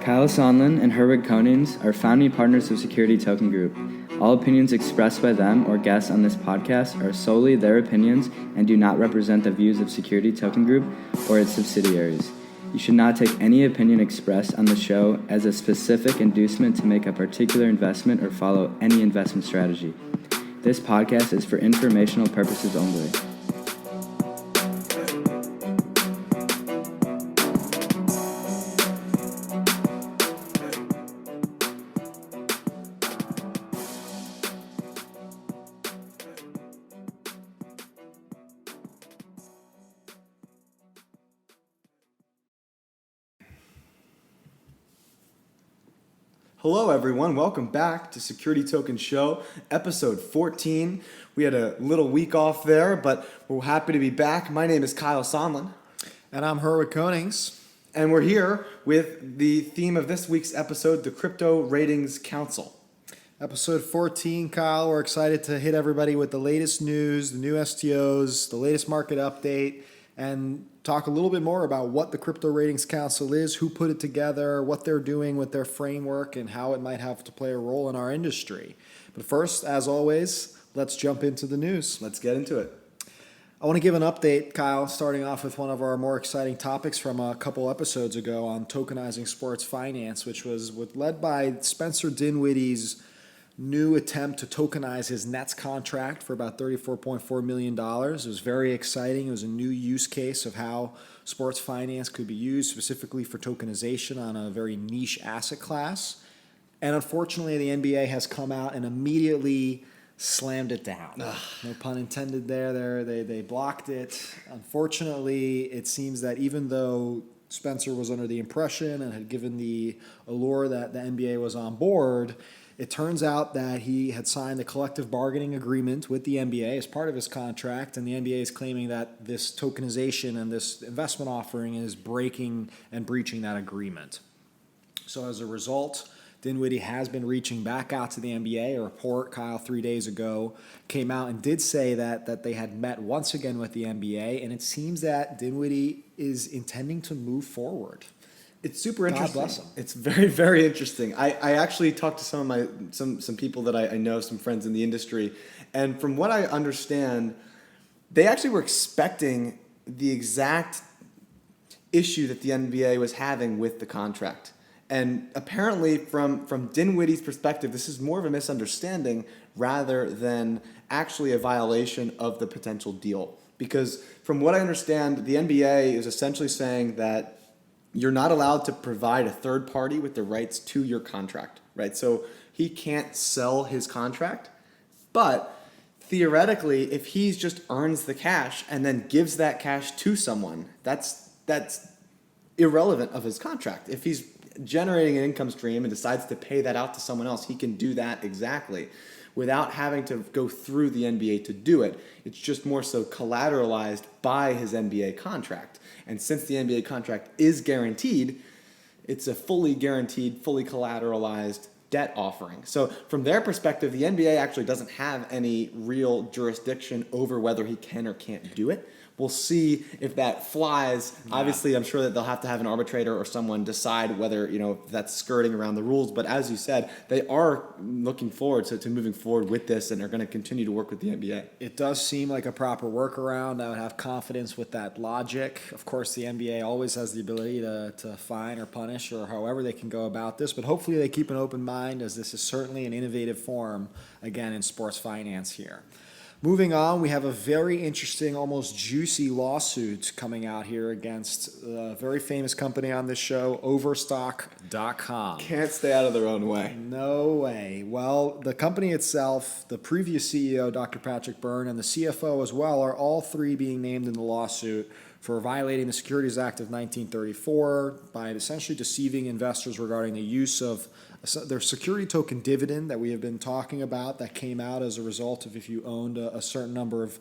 Kyle Sonlin and Herwig Konings are founding partners of Security Token Group. All opinions expressed by them or guests on this podcast are solely their opinions and do not represent the views of Security Token Group or its subsidiaries. You should not take any opinion expressed on the show as a specific inducement to make a particular investment or follow any investment strategy. This podcast is for informational purposes only. Hello everyone, welcome back to Security Token Show, episode 14. We had a little week off there, but we're happy to be back. My name is Kyle Sonlin. And I'm Herwig Konings. And we're here with the theme of this week's episode, the Crypto Ratings Council. Episode 14, Kyle, we're excited to hit everybody with the latest news, the new STOs, the latest market update, and talk a little bit more about what the Crypto Ratings Council is, who put it together, what they're doing with their framework, and how it might have to play a role in our industry. But first, as always, let's jump into the news. Let's get into it. I want to give an update, Kyle, starting off with one of our more exciting topics from a couple episodes ago on tokenizing sports finance, which was led by Spencer Dinwiddie's new attempt to tokenize his Nets contract for about $34.4 million. It was very exciting. It was a new use case of how sports finance could be used specifically for tokenization on a very niche asset class. And unfortunately, the NBA has come out and immediately slammed it down. No pun intended there. They blocked it. Unfortunately, it seems that even though Spencer was under the impression and had given the allure that the NBA was on board, it turns out that he had signed a collective bargaining agreement with the NBA as part of his contract, and the NBA is claiming that this tokenization and this investment offering is breaking and breaching that agreement. So as a result, Dinwiddie has been reaching back out to the NBA. A report, Kyle, 3 days ago came out and did say that they had met once again with the NBA, and it seems that Dinwiddie is intending to move forward. It's super interesting. God bless him. It's very, very interesting. I actually talked to some people that I know, some friends in the industry, and from what I understand, they actually were expecting the exact issue that the NBA was having with the contract. And apparently, from Dinwiddie's perspective, this is more of a misunderstanding rather than actually a violation of the potential deal. Because from what I understand, the NBA is essentially saying that you're not allowed to provide a third party with the rights to your contract, right? So he can't sell his contract, but theoretically, if he just earns the cash and then gives that cash to someone, that's irrelevant of his contract. If he's generating an income stream and decides to pay that out to someone else, he can do that exactly without having to go through the NBA to do it. It's just more so collateralized by his NBA contract. And since the NBA contract is guaranteed, it's a fully guaranteed, fully collateralized debt offering. So from their perspective, the NBA actually doesn't have any real jurisdiction over whether he can or can't do it. We'll see if that flies. Yeah. Obviously, I'm sure that they'll have to have an arbitrator or someone decide whether, that's skirting around the rules. But as you said, they are looking forward to moving forward with this and are going to continue to work with the NBA. It does seem like a proper workaround. I would have confidence with that logic. Of course, the NBA always has the ability to fine or punish or however they can go about this. But hopefully they keep an open mind, as this is certainly an innovative form, again, in sports finance here. Moving on, we have a very interesting, almost juicy lawsuit coming out here against a very famous company on this show, Overstock.com. Can't stay out of their own way. No way. Well, the company itself, the previous CEO, Dr. Patrick Byrne, and the CFO as well are all three being named in the lawsuit for violating the Securities Act of 1934 by essentially deceiving investors regarding the use of their security token dividend that we have been talking about that came out as a result of if you owned a certain number of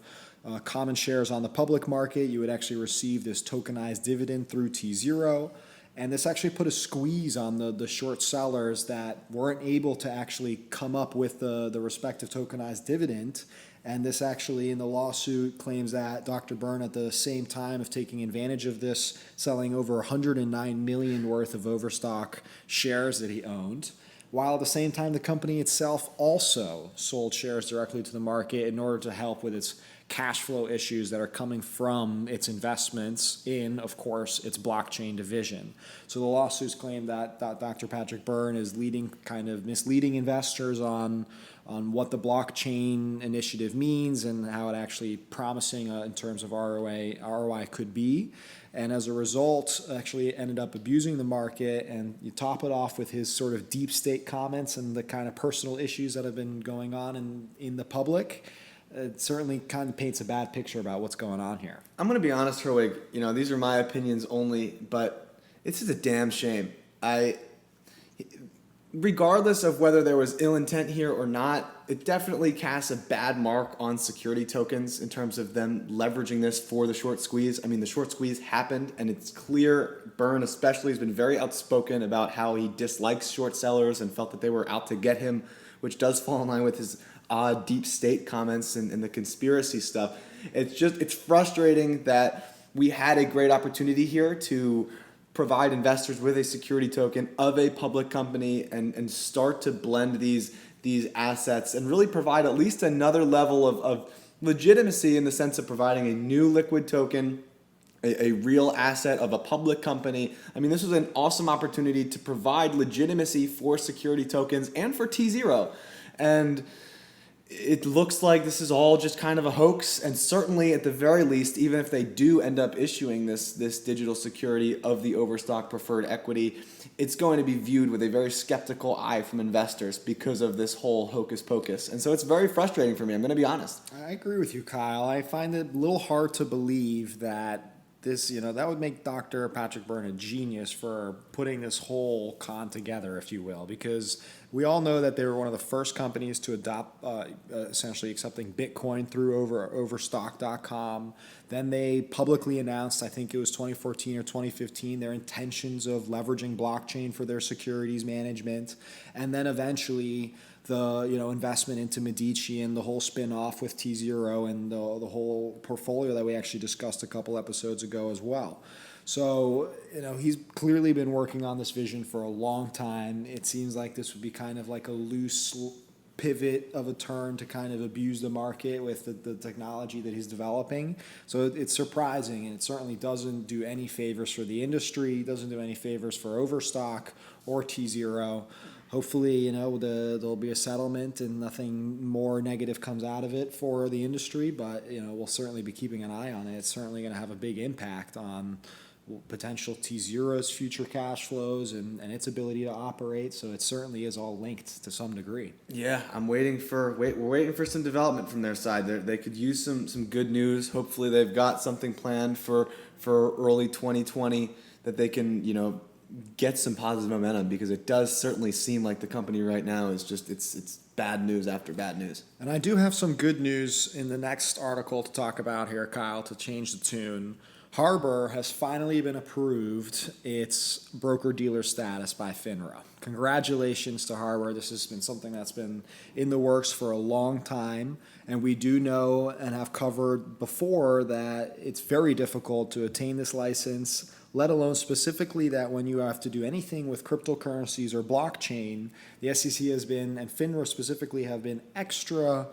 common shares on the public market, you would actually receive this tokenized dividend through T0. And this actually put a squeeze on the short sellers that weren't able to actually come up with the respective tokenized dividend. And this actually, in the lawsuit, claims that Dr. Byrne, at the same time of taking advantage of this, selling over 109 million worth of overstock shares that he owned, while at the same time the company itself also sold shares directly to the market in order to help with its cash flow issues that are coming from its investments in, of course, its blockchain division. So the lawsuits claim that Dr. Patrick Byrne is misleading investors on what the blockchain initiative means and how it actually promising in terms of ROI could be. And as a result, actually ended up abusing the market. And you top it off with his sort of deep state comments and the kind of personal issues that have been going on in the public. It certainly kind of paints a bad picture about what's going on here. I'm going to be honest, Herwig. These are my opinions only, but it's just a damn shame. Regardless of whether there was ill intent here or not, it definitely casts a bad mark on security tokens in terms of them leveraging this for the short squeeze. I mean, the short squeeze happened, and it's clear Byrne especially has been very outspoken about how he dislikes short sellers and felt that they were out to get him, which does fall in line with his odd deep state comments and the conspiracy stuff. It's frustrating that we had a great opportunity here to provide investors with a security token of a public company and start to blend these assets and really provide at least another level of legitimacy in the sense of providing a new liquid token, a real asset of a public company. I mean, this was an awesome opportunity to provide legitimacy for security tokens and for T0. And it looks like this is all just kind of a hoax, and certainly at the very least, even if they do end up issuing this digital security of the overstock preferred equity, it's going to be viewed with a very skeptical eye from investors because of this whole hocus pocus. And so it's very frustrating for me, I'm going to be honest. I agree with you, Kyle. I find it a little hard to believe that that would make Dr. Patrick Byrne a genius for putting this whole con together, if you will, because we all know that they were one of the first companies to adopt essentially accepting Bitcoin through overstock.com. Then they publicly announced, I think it was 2014 or 2015, their intentions of leveraging blockchain for their securities management. And then eventually the investment into Medici and the whole spin-off with T0 and the whole portfolio that we actually discussed a couple episodes ago as well. So, he's clearly been working on this vision for a long time. It seems like this would be kind of like a loose pivot of a turn to kind of abuse the market with the technology that he's developing. So it's surprising, and it certainly doesn't do any favors for the industry, doesn't do any favors for Overstock or T0. Hopefully, there'll be a settlement and nothing more negative comes out of it for the industry, but, we'll certainly be keeping an eye on it. It's certainly going to have a big impact on potential T0's future cash flows and its ability to operate. So it certainly is all linked to some degree. Yeah, we're waiting for some development from their side. They could use some good news. Hopefully they've got something planned for early 2020 that they can, get some positive momentum, because it does certainly seem like the company right now is just it's bad news after bad news. And I do have some good news in the next article to talk about here, Kyle, to change the tune. Harbor has finally been approved its broker-dealer status by FINRA. Congratulations to Harbor. This has been something that's been in the works for a long time, and we do know and have covered before that it's very difficult to attain this license, let alone specifically that when you have to do anything with cryptocurrencies or blockchain, the SEC has been, and FINRA specifically, have been extra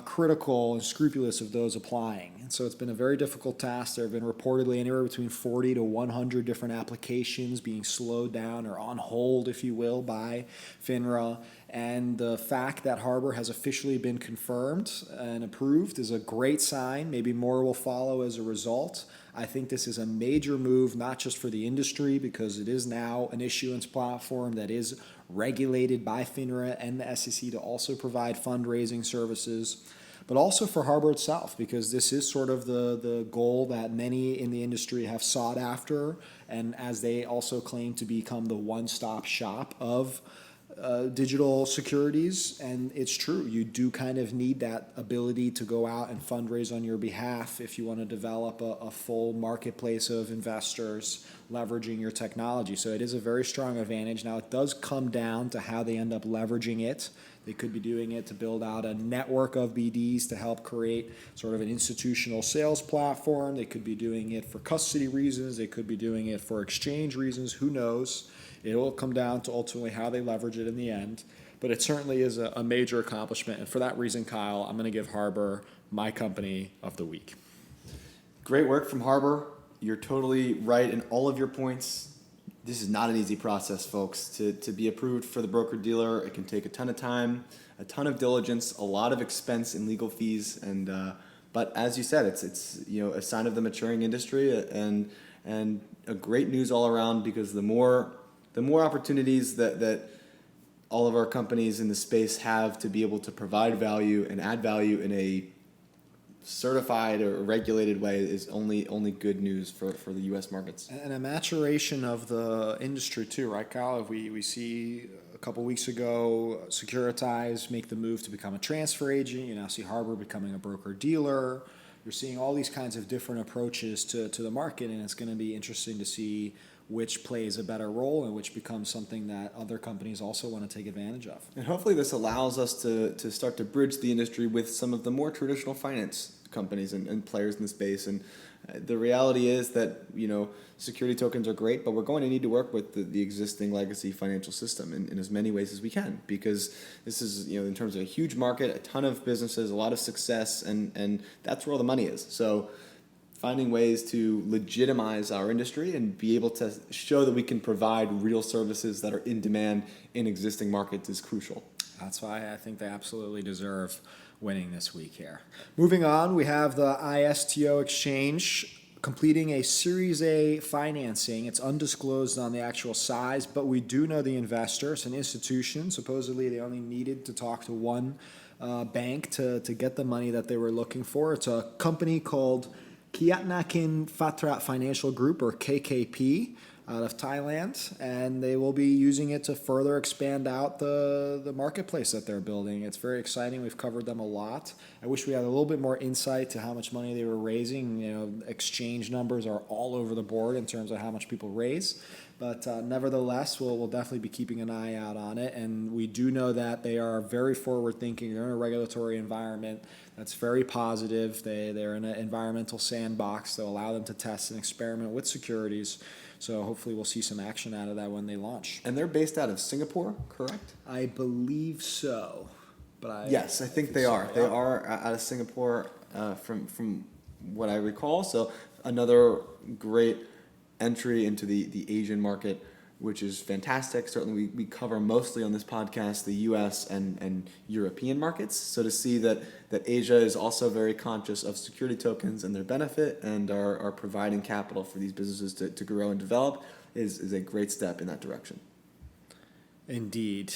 critical and scrupulous of those applying. And so it's been a very difficult task. There have been reportedly anywhere between 40 to 100 different applications being slowed down or on hold, if you will, by FINRA. And the fact that Harbor has officially been confirmed and approved is a great sign. Maybe more will follow as a result. I think this is a major move, not just for the industry, because it is now an issuance platform that is regulated by FINRA and the SEC to also provide fundraising services, but also for Harbor itself, because this is sort of the goal that many in the industry have sought after, and as they also claim to become the one-stop shop of digital securities, and it's true. You do kind of need that ability to go out and fundraise on your behalf if you want to develop a full marketplace of investors leveraging your technology. So it is a very strong advantage. Now, it does come down to how they end up leveraging it. They could be doing it to build out a network of BDs to help create sort of an institutional sales platform. They could be doing it for custody reasons. They could be doing it for exchange reasons. Who knows? It will come down to ultimately how they leverage it in the end. But it certainly is a major accomplishment. And for that reason, Kyle, I'm going to give Harbor my company of the week. Great work from Harbor. You're totally right in all of your points. This is not an easy process, folks. To be approved for the broker-dealer, it can take a ton of time, a ton of diligence, a lot of expense in legal fees. And but as you said, it's a sign of the maturing industry and a great news all around, because the more opportunities that all of our companies in the space have to be able to provide value and add value in a certified or regulated way is only good news for the U.S. markets. And a maturation of the industry too, right, Kyle? If we see a couple weeks ago Securitize make the move to become a transfer agent, you now see Harbor becoming a broker-dealer. You're seeing all these kinds of different approaches to the market, and it's going to be interesting to see which plays a better role and which becomes something that other companies also want to take advantage of. And hopefully this allows us to start to bridge the industry with some of the more traditional finance companies and players in the space. And the reality is that, security tokens are great, but we're going to need to work with the existing legacy financial system in as many ways as we can, because this is, in terms of a huge market, a ton of businesses, a lot of success, and that's where all the money is. So finding ways to legitimize our industry and be able to show that we can provide real services that are in demand in existing markets is crucial. That's why I think they absolutely deserve winning this week here. Moving on, we have the ISTO exchange completing a Series A financing. It's undisclosed on the actual size, but we do know the investor. It's an institution. Supposedly they only needed to talk to one bank to get the money that they were looking for. It's a company called Kiatnakin Phatra Financial Group, or KKP, out of Thailand, and they will be using it to further expand out the marketplace that they're building. It's very exciting. We've covered them a lot. I wish we had a little bit more insight to how much money they were raising. Exchange numbers are all over the board in terms of how much people raise. But nevertheless, we'll definitely be keeping an eye out on it. And we do know that they are very forward-thinking. They're in a regulatory environment that's very positive. They're in an environmental sandbox that will allow them to test and experiment with securities. So hopefully we'll see some action out of that when they launch. And they're based out of Singapore, correct? I believe so. Yes, I think they are. They are out of Singapore from what I recall. So another great entry into the Asian market, which is fantastic. Certainly we cover mostly on this podcast the U.S. and European markets. So to see that Asia is also very conscious of security tokens and their benefit and are providing capital for these businesses to grow and develop is a great step in that direction. Indeed.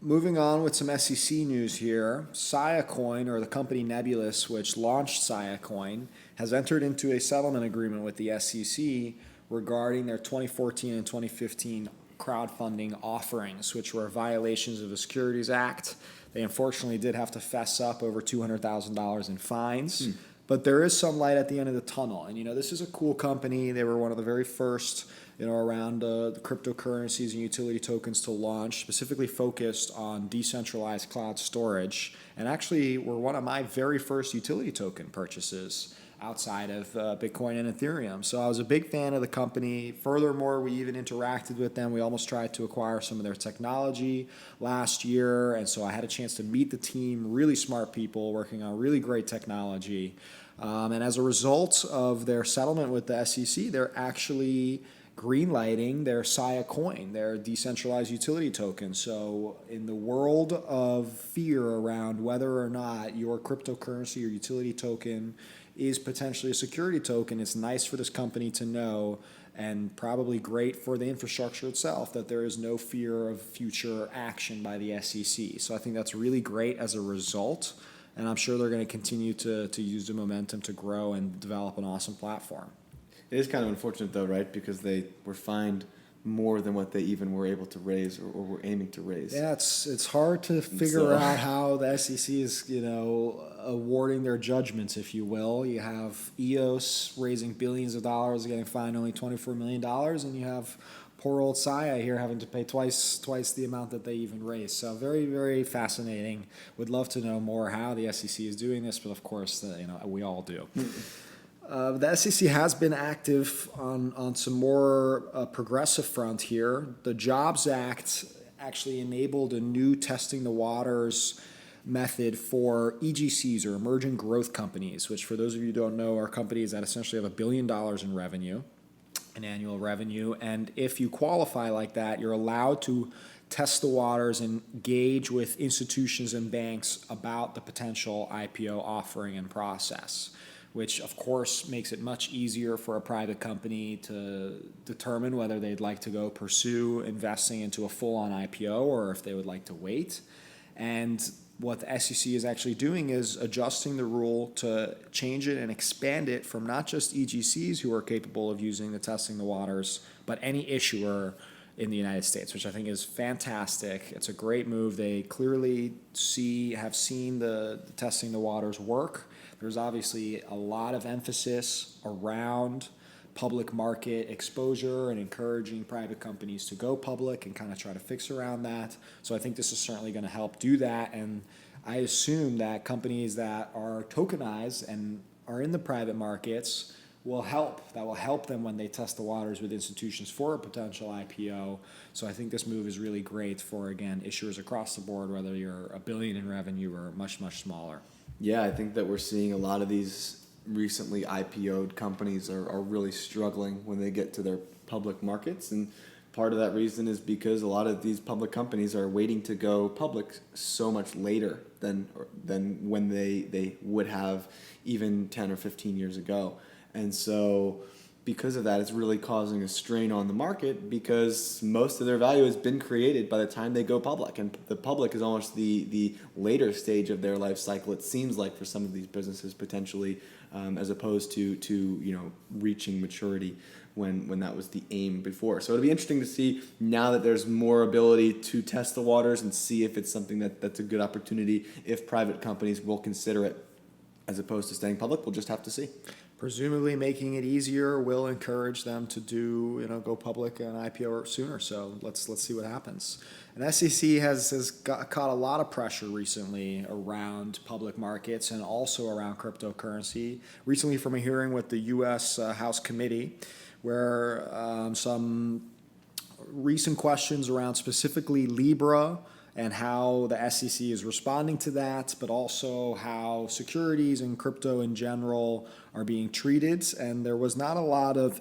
Moving on with some SEC news here, Siacoin, or the company Nebulous, which launched Siacoin, has entered into a settlement agreement with the SEC regarding their 2014 and 2015 crowdfunding offerings, which were violations of the Securities Act. They unfortunately did have to fess up over $200,000 in fines, but there is some light at the end of the tunnel. And, this is a cool company. They were one of the very first, around the cryptocurrencies and utility tokens to launch, specifically focused on decentralized cloud storage, and actually were one of my very first utility token purchases outside of Bitcoin and Ethereum. So I was a big fan of the company. Furthermore, we even interacted with them. We almost tried to acquire some of their technology last year. And so I had a chance to meet the team, really smart people working on really great technology. And as a result of their settlement with the SEC, they're actually greenlighting their Siacoin, their decentralized utility token. So in the world of fear around whether or not your cryptocurrency or utility token is potentially a security token, it's nice for this company to know, and probably great for the infrastructure itself, that there is no fear of future action by the SEC. So I think that's really great as a result, and I'm sure they're going to continue to use the momentum to grow and develop an awesome platform. It is kind of unfortunate though, right? Because they were fined more than what they even were able to raise or were aiming to raise. Yeah, it's hard to figure out how the SEC is, awarding their judgments, if you will. You have EOS raising billions of dollars, getting fined only $24 million, and you have poor old Saya here having to pay twice the amount that they even raised. So very, very fascinating. Would love to know more how the SEC is doing this, but of course, we all do. The SEC has been active on some more progressive front here. The Jobs Act actually enabled a new testing the waters method for EGCs, or emerging growth companies, which for those of you who don't know are companies that essentially have $1 billion in revenue, in annual revenue. And if you qualify like that, you're allowed to test the waters and engage with institutions and banks about the potential IPO offering and process, which of course makes it much easier for a private company to determine whether they'd like to go pursue investing into a full-on IPO or if they would like to wait. And what the SEC is actually doing is adjusting the rule to change it and expand it from not just EGCs who are capable of using the testing the waters, but any issuer in the United States, which I think is fantastic. It's a great move. They clearly have seen the testing the waters work. There's obviously a lot of emphasis around public market exposure and encouraging private companies to go public and kind of try to fix around that. So I think this is certainly going to help do that. And I assume that companies that are tokenized and are in the private markets will help. That will help them when they test the waters with institutions for a potential IPO. So I think this move is really great for, again, issuers across the board, whether you're $1 billion in revenue or much, much smaller. Yeah, I think that we're seeing a lot of these recently IPO'd companies are really struggling when they get to their public markets. And part of that reason is because a lot of these public companies are waiting to go public so much later than when they would have even 10 or 15 years ago. And so because of that, it's really causing a strain on the market because most of their value has been created by the time they go public. And the public is almost the later stage of their life cycle, it seems like, for some of these businesses potentially, as opposed to reaching maturity when that was the aim before. So it'll be interesting to see now that there's more ability to test the waters and see if it's something that's a good opportunity, if private companies will consider it as opposed to staying public. We'll just have to see. Presumably making it easier will encourage them to go public and IPO sooner. So let's see what happens. And SEC has caught a lot of pressure recently around public markets and also around cryptocurrency. Recently from a hearing with the U.S. House Committee, where some recent questions around specifically Libra and how the SEC is responding to that, but also how securities and crypto in general are being treated. And there was not a lot of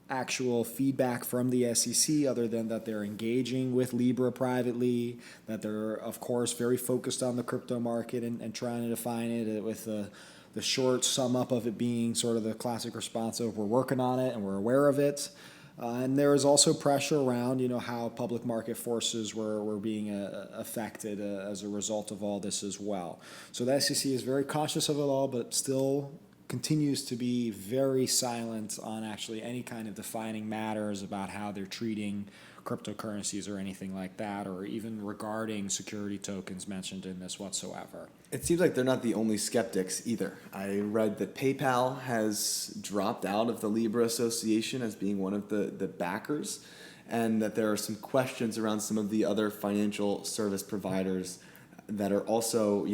actual feedback from the SEC other than that they're engaging with Libra privately, that they're, of course, very focused on the crypto market and trying to define it with the short sum up of it being sort of the classic response of we're working on it and we're aware of it. And there is also pressure around, how public market forces were being affected as a result of all this as well. So the SEC is very conscious of it all, but still continues to be very silent on actually any kind of defining matters about how they're treating cryptocurrencies or anything like that, or even regarding security tokens mentioned in this whatsoever. It seems like they're not the only skeptics either. I read that PayPal has dropped out of the Libra Association as being one of the backers, and that there are some questions around some of the other financial service providers that are also,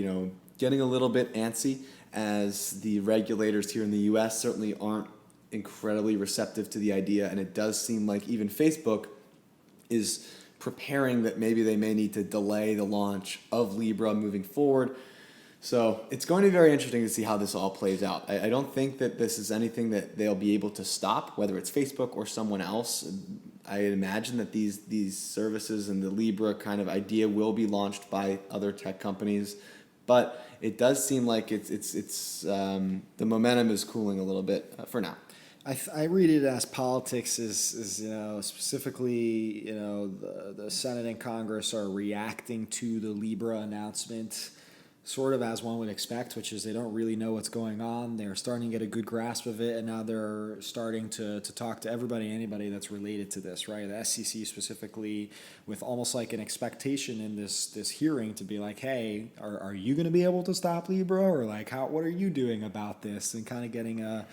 getting a little bit antsy, as the regulators here in the U.S. certainly aren't incredibly receptive to the idea, and it does seem like even Facebook is preparing that maybe they may need to delay the launch of Libra moving forward. So it's going to be very interesting to see how this all plays out. I don't think that this is anything that they'll be able to stop, whether it's Facebook or someone else. I imagine that these services and the Libra kind of idea will be launched by other tech companies, but it does seem like it's the momentum is cooling a little bit for now. I read it as politics is specifically the Senate and Congress are reacting to the Libra announcement. sort of as one would expect, which is they don't really know what's going on. They're starting to get a good grasp of it, and now they're starting to talk to anybody that's related to this, right? The SEC specifically, with almost like an expectation in this hearing to be like, hey, are you going to be able to stop Libra, or like what are you doing about this, and kind of getting a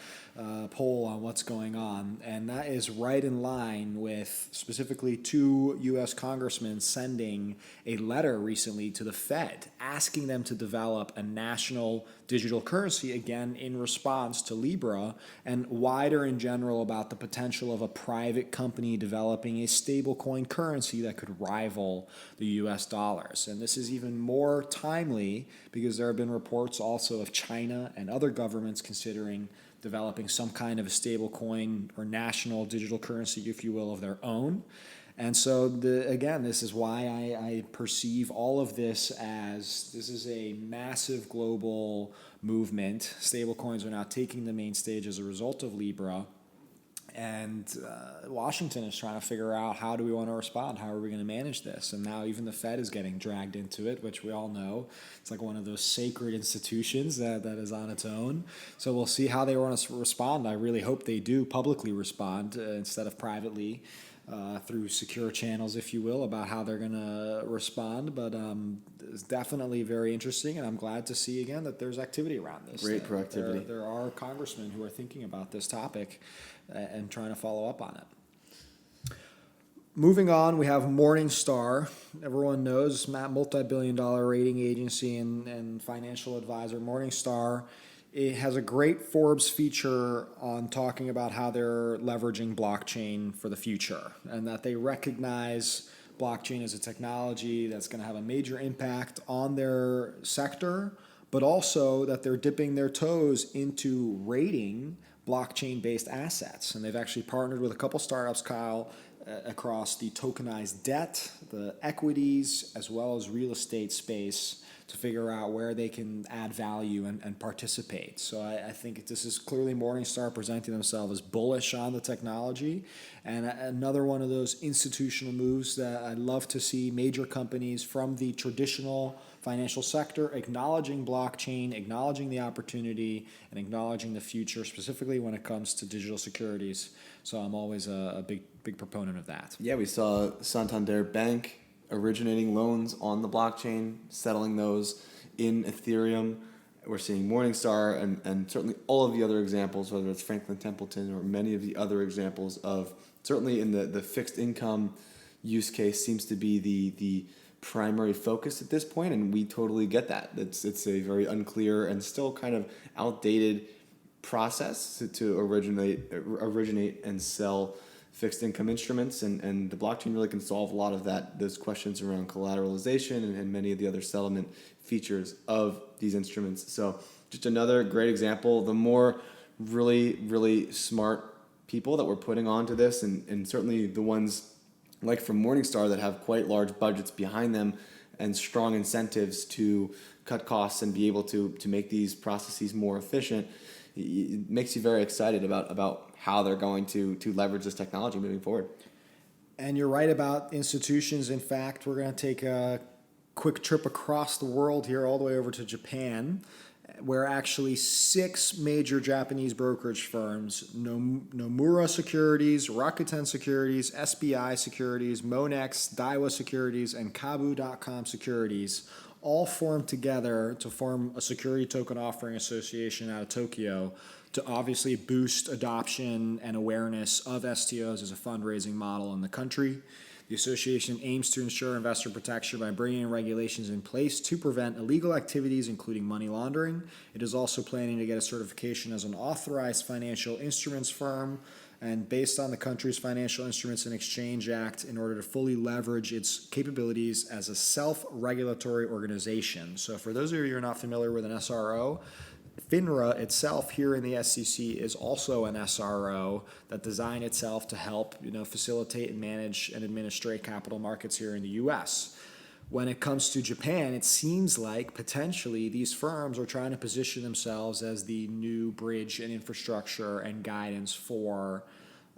poll on what's going on. And that is right in line with specifically two U.S. congressmen sending a letter recently to the Fed asking them to develop a national digital currency, again in response to Libra, and wider in general about the potential of a private company developing a stablecoin currency that could rival the US dollars. And this is even more timely because there have been reports also of China and other governments considering developing some kind of a stable coin or national digital currency, if you will, of their own. And so, again, this is why I perceive all of this as this is a massive global movement. Stablecoins are now taking the main stage as a result of Libra. And Washington is trying to figure out, how do we want to respond? How are we going to manage this? And now even the Fed is getting dragged into it, which we all know. It's like one of those sacred institutions that is on its own. So we'll see how they want to respond. I really hope they do publicly respond instead of privately through secure channels, if you will, about how they're going to respond. But it's definitely very interesting, and I'm glad to see, again, that there's activity around this. Great proactivity. There are congressmen who are thinking about this topic and trying to follow up on it. Moving on, we have Morningstar. Everyone knows, multi-billion-dollar rating agency and financial advisor. Morningstar, it has a great Forbes feature on talking about how they're leveraging blockchain for the future, and that they recognize blockchain as a technology that's going to have a major impact on their sector, but also that they're dipping their toes into rating blockchain-based assets. And they've actually partnered with a couple startups, Kyle, across the tokenized debt, the equities, as well as real estate space to figure out where they can add value and participate. So I think this is clearly Morningstar presenting themselves as bullish on the technology. And another one of those institutional moves that I love to see major companies from the traditional financial sector acknowledging blockchain, acknowledging the opportunity, and acknowledging the future, specifically when it comes to digital securities. So I'm always a big proponent of that. Yeah, we saw Santander Bank originating loans on the blockchain, settling those in Ethereum. We're seeing Morningstar and certainly all of the other examples, whether it's Franklin Templeton or many of the other examples of, certainly in the fixed income use case seems to be the primary focus at this point, and we totally get that. It's a very unclear and still kind of outdated process to originate and sell fixed income instruments, and the blockchain really can solve a lot of those questions around collateralization and many of the other settlement features of these instruments. So just another great example. The more really smart people that we're putting onto this, and certainly the ones like from Morningstar that have quite large budgets behind them and strong incentives to cut costs and be able to make these processes more efficient, it makes you very excited about how they're going to leverage this technology moving forward. And you're right about institutions. In fact, we're going to take a quick trip across the world here, all the way over to Japan, where actually 6 major Japanese brokerage firms, Nomura Securities, Rakuten Securities, SBI Securities, Monex, Daiwa Securities, and Kabu.com Securities, all formed together to form a security token offering association out of Tokyo to obviously boost adoption and awareness of STOs as a fundraising model in the country. The association aims to ensure investor protection by bringing regulations in place to prevent illegal activities, including money laundering. It is also planning to get a certification as an authorized financial instruments firm, and based on the country's Financial Instruments and Exchange Act, in order to fully leverage its capabilities as a self-regulatory organization. So for those of you who are not familiar with an SRO, FINRA itself here in the SEC is also an SRO that designed itself to help facilitate and manage and administrate capital markets here in the U.S. When it comes to Japan, it seems like potentially these firms are trying to position themselves as the new bridge and infrastructure and guidance for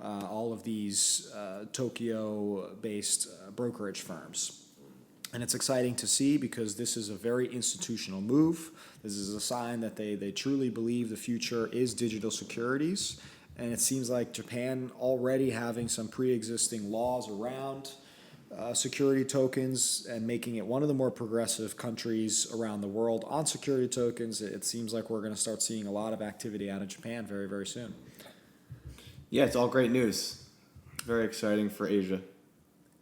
all of these Tokyo-based brokerage firms. And it's exciting to see because this is a very institutional move. This is a sign that they truly believe the future is digital securities. And it seems like Japan already having some pre-existing laws around security tokens and making it one of the more progressive countries around the world on security tokens. It seems like we're going to start seeing a lot of activity out of Japan very, very soon. Yeah, it's all great news. Very exciting for Asia.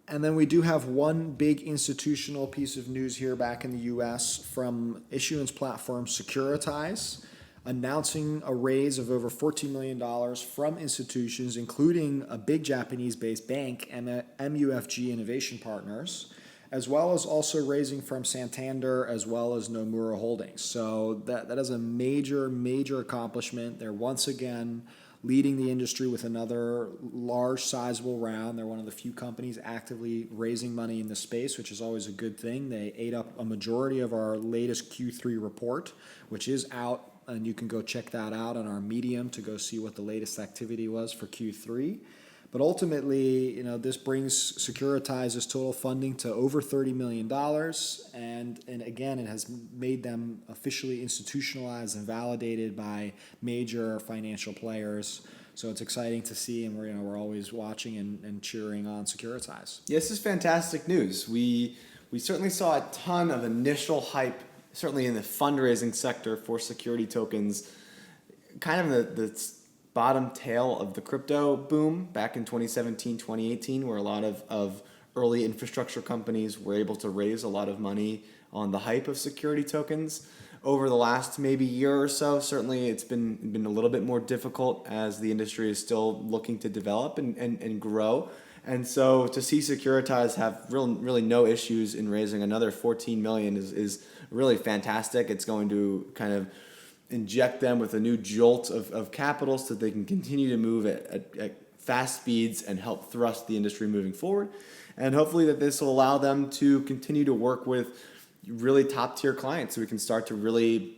And then we do have one big institutional piece of news here back in the US from issuance platform Securitize, announcing a raise of over $14 million from institutions, including a big Japanese-based bank, MUFG Innovation Partners, as well as also raising from Santander as well as Nomura Holdings. So that is a major, major accomplishment. They're once again leading the industry with another large, sizable round. They're one of the few companies actively raising money in the space, which is always a good thing. They ate up a majority of our latest Q3 report, which is out, and you can go check that out on our Medium to go see what the latest activity was for Q3. But ultimately, this brings Securitize's total funding to over $30 million. And again, it has made them officially institutionalized and validated by major financial players. So it's exciting to see, and we're always watching and cheering on Securitize. Yeah, this is fantastic news. We certainly saw a ton of initial hype, certainly in the fundraising sector for security tokens, kind of the bottom tail of the crypto boom back in 2017, 2018, where a lot of early infrastructure companies were able to raise a lot of money on the hype of security tokens. Over the last maybe year or so, certainly it's been a little bit more difficult as the industry is still looking to develop and grow. And so to see Securitize have really no issues in raising another $14 million is really fantastic. It's going to kind of inject them with a new jolt of capital so that they can continue to move at fast speeds and help thrust the industry moving forward. And hopefully that this will allow them to continue to work with really top tier clients so we can start to really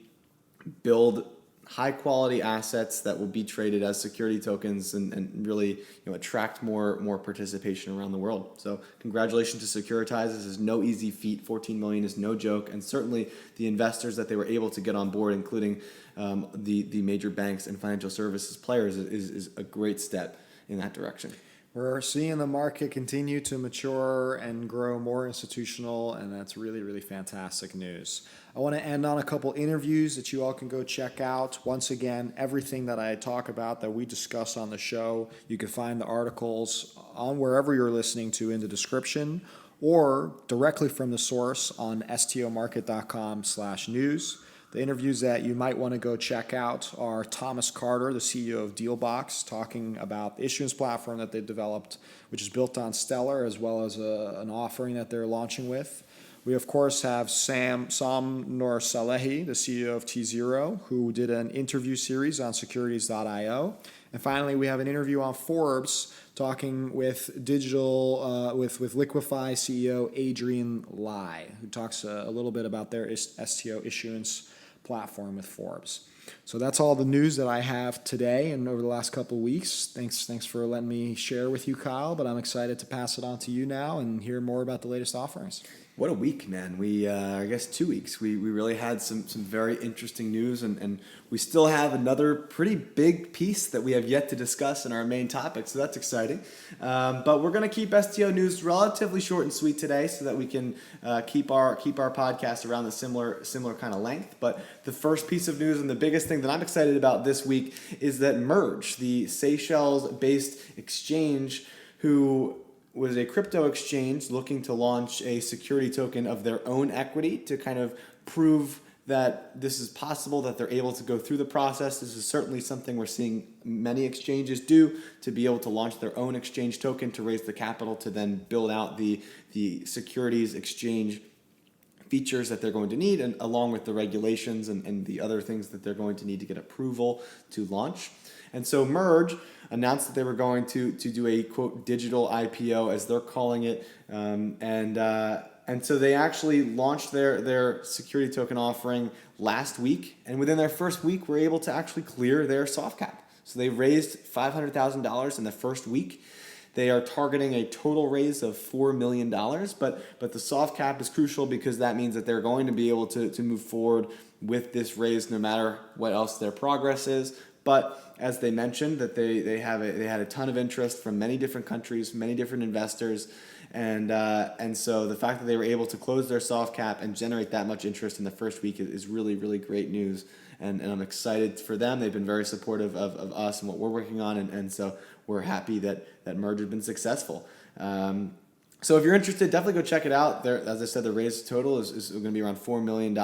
build high quality assets that will be traded as security tokens and really attract more participation around the world. So congratulations to Securitize. This is no easy feat. 14 million is no joke, and certainly the investors that they were able to get on board, including the major banks and financial services players, is a great step in that direction. We're seeing the market continue to mature and grow more institutional, and that's really, really fantastic news. I want to end on a couple interviews that you all can go check out. Once again, everything that I talk about that we discuss on the show, you can find the articles on wherever you're listening to in the description or directly from the source on stomarket.com/news. The interviews that you might want to go check out are Thomas Carter, the CEO of Dealbox, talking about the issuance platform that they developed, which is built on Stellar, as well as an offering that they're launching with. We, of course, have Sam Salehi, the CEO of T0, who did an interview series on securities.io. And finally, we have an interview on Forbes talking with with Liquify CEO Adrian Lai, who talks a little bit about their STO issuance platform with Forbes. So that's all the news that I have today and over the last couple of weeks. Thanks for letting me share with you, Kyle, but I'm excited to pass it on to you now and hear more about the latest offerings. What a week, man. I guess 2 weeks. We really had some very interesting news, and we still have another pretty big piece that we have yet to discuss in our main topic, so that's exciting. But we're going to keep STO news relatively short and sweet today so that we can keep our podcast around the similar kind of length. But the first piece of news and the biggest thing that I'm excited about this week is that Merge, the Seychelles-based exchange who was a crypto exchange looking to launch a security token of their own equity to kind of prove that this is possible, that they're able to go through the process. This is certainly something we're seeing many exchanges do, to be able to launch their own exchange token to raise the capital to then build out the securities exchange features that they're going to need, and along with the regulations and the other things that they're going to need to get approval to launch. And so Merge announced that they were going to do a, quote, digital IPO, as they're calling it. And so they actually launched their security token offering last week. And within their first week, were able to actually clear their soft cap. So they raised $500,000 in the first week. They are targeting a total raise of $4 million, but the soft cap is crucial because that means that they're going to be able to move forward with this raise no matter what else their progress is. But as they mentioned, that they had a ton of interest from many different countries, many different investors, and so the fact that they were able to close their soft cap and generate that much interest in the first week is really, really great news. And I'm excited for them. They've been very supportive of us and what we're working on, and so we're happy that merge has been successful. So if you're interested, definitely go check it out. There, as I said, the raise total is going to be around $4 million.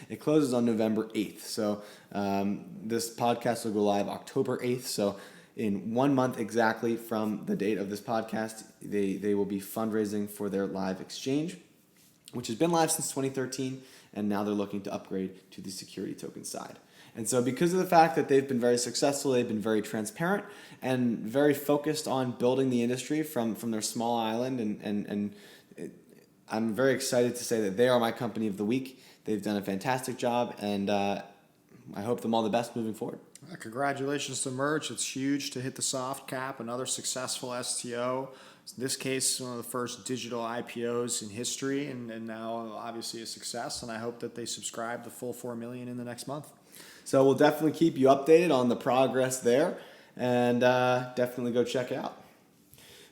It closes on November 8th. So this podcast will go live October 8th. So in 1 month exactly from the date of this podcast, they will be fundraising for their live exchange, which has been live since 2013, and now they're looking to upgrade to the security token side. And so because of the fact that they've been very successful, they've been very transparent and very focused on building the industry from their small island, and I'm very excited to say that they are my company of the week. They've done a fantastic job, and I hope them all the best moving forward. Congratulations to Merge. It's huge to hit the soft cap, another successful STO. In this case, one of the first digital IPOs in history, and now obviously a success, and I hope that they subscribe the full $4 million in the next month. So we'll definitely keep you updated on the progress there, and definitely go check it out.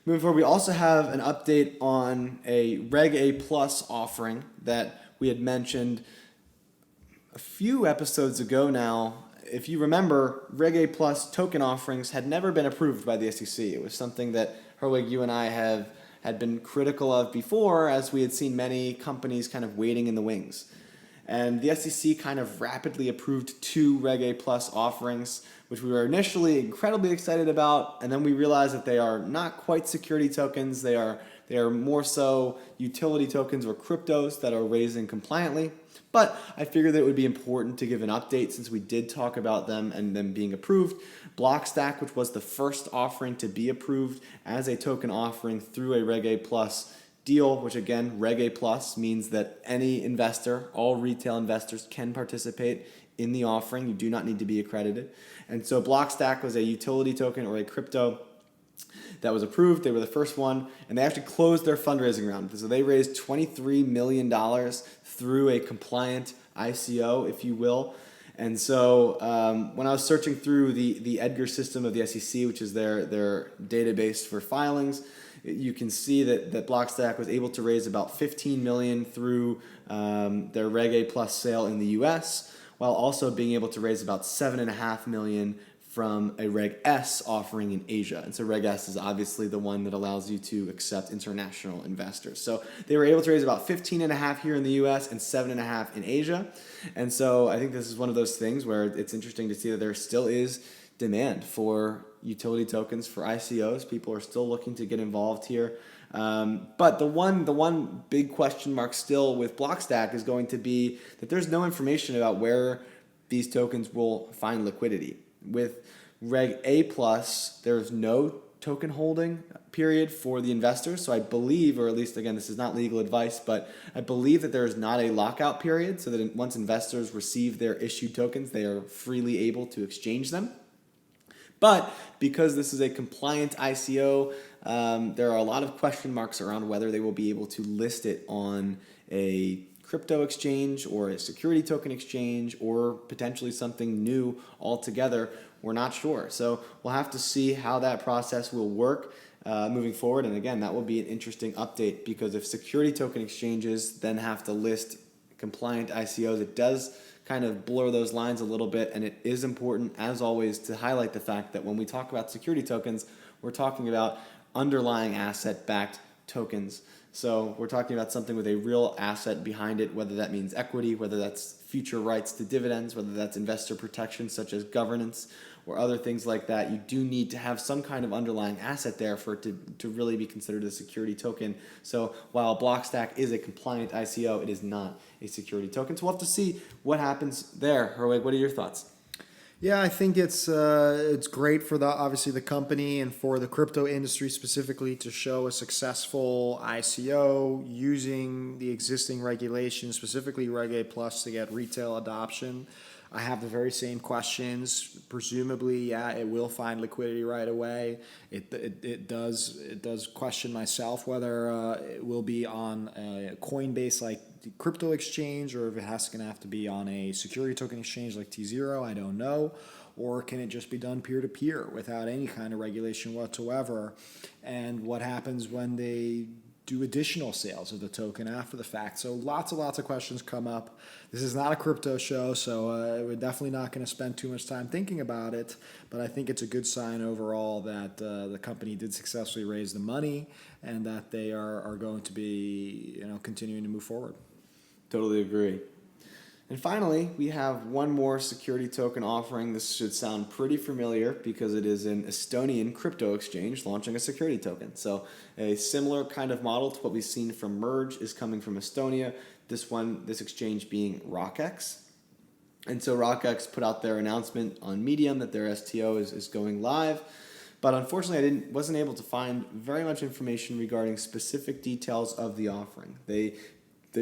Moving forward, we also have an update on a Reg A Plus offering that we had mentioned a few episodes ago now. If you remember, Reg A Plus token offerings had never been approved by the SEC. It was something that Herwig, you and I had been critical of before, as we had seen many companies kind of waiting in the wings. And the SEC kind of rapidly approved 2 Reg A Plus offerings, which we were initially incredibly excited about, and then we realized that they are not quite security tokens. They are more so utility tokens or cryptos that are raising compliantly. But I figured that it would be important to give an update since we did talk about them and them being approved. Blockstack, which was the first offering to be approved as a token offering through a Reg A Plus deal, which again, Reg A Plus means that any investor, all retail investors can participate in the offering. You do not need to be accredited. And so Blockstack was a utility token or a crypto that was approved. They were the first one, and they actually closed their fundraising round. So they raised $23 million through a compliant ICO, if you will. And so when I was searching through the Edgar system of the SEC, which is their database for filings, you can see that Blockstack was able to raise about $15 million through their Reg A Plus sale in the US, while also being able to raise about $7.5 million from a Reg S offering in Asia. And so Reg S is obviously the one that allows you to accept international investors. So they were able to raise about 15.5 here in the US and 7.5 in Asia. And so I think this is one of those things where it's interesting to see that there still is demand for utility tokens, for ICOs. People are still looking to get involved here. But the one big question mark still with Blockstack is going to be that there's no information about where these tokens will find liquidity. With Reg A Plus, there's no token holding period for the investors. So I believe, or at least again, this is not legal advice, but I believe that there is not a lockout period, so that once investors receive their issued tokens, they are freely able to exchange them. But because this is a compliant ICO, there are a lot of question marks around whether they will be able to list it on a crypto exchange or a security token exchange or potentially something new altogether. We're not sure. So we'll have to see how that process will work moving forward. And again, that will be an interesting update, because if security token exchanges then have to list compliant ICOs, it does kind of blur those lines a little bit. And it is important, as always, to highlight the fact that when we talk about security tokens, we're talking about underlying asset-backed tokens. So we're talking about something with a real asset behind it, whether that means equity, whether that's future rights to dividends, whether that's investor protection such as governance or other things like that. You do need to have some kind of underlying asset there for it to really be considered a security token. So while Blockstack is a compliant ICO, it is not a security token. So we'll have to see what happens there. Herwig, what are your thoughts? Yeah, I think it's great for obviously the company and for the crypto industry specifically to show a successful ICO using the existing regulations, specifically Reg A Plus, to get retail adoption. I have the very same questions. Presumably, yeah, it will find liquidity right away. It does question myself whether it will be on a Coinbase like the crypto exchange, or if it has going to have to be on a security token exchange like T0. I don't know. Or can it just be done peer to peer without any kind of regulation whatsoever? And what happens when they do additional sales of the token after the fact? So lots of questions come up. This is not a crypto show, so we're definitely not going to spend too much time thinking about it. But I think it's a good sign overall that the company did successfully raise the money and that they are going to be continuing to move forward. Totally agree. And finally, we have one more security token offering. This should sound pretty familiar because it is an Estonian crypto exchange launching a security token. So a similar kind of model to what we've seen from Merge is coming from Estonia. This exchange being RockX. And so RockX put out their announcement on Medium that their STO is going live. But unfortunately, I wasn't able to find very much information regarding specific details of the offering. They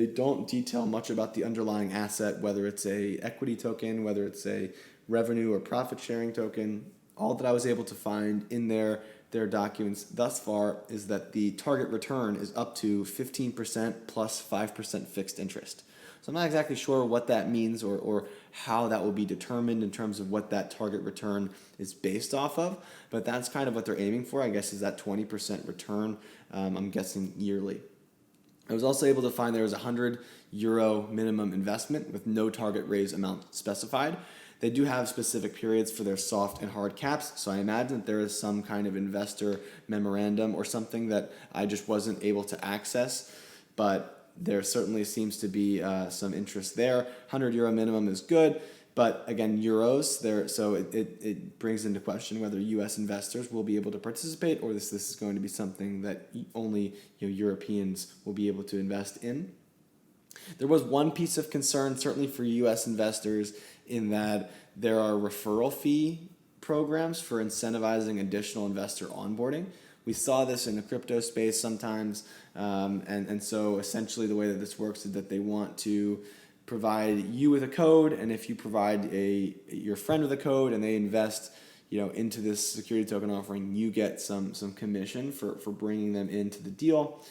don't detail much about the underlying asset, whether it's a equity token, whether it's a revenue or profit sharing token. All that I was able to find in their documents thus far is that the target return is up to 15% plus 5% fixed interest. So I'm not exactly sure what that means or how that will be determined in terms of what that target return is based off of, but that's kind of what they're aiming for, I guess, is that 20% return, I'm guessing yearly. I was also able to find there was a €100 minimum investment with no target raise amount specified. They do have specific periods for their soft and hard caps, so I imagine that there is some kind of investor memorandum or something that I just wasn't able to access, but there certainly seems to be some interest there. €100 minimum is good. But again, euros there, so it brings into question whether U.S. investors will be able to participate, or this is going to be something that only Europeans will be able to invest in. There was one piece of concern, certainly for U.S. investors, in that there are referral fee programs for incentivizing additional investor onboarding. We saw this in the crypto space sometimes, and so essentially the way that this works is that they want to provide you with a code, and if you provide your friend with a code and they invest into this security token offering, you get some commission for bringing them into the deal.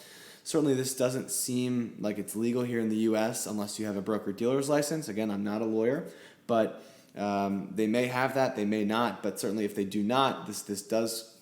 Certainly this doesn't seem like it's legal here in the US unless you have a broker-dealer's license. Again, I'm not a lawyer, but they may have that, they may not, but certainly if they do not, this does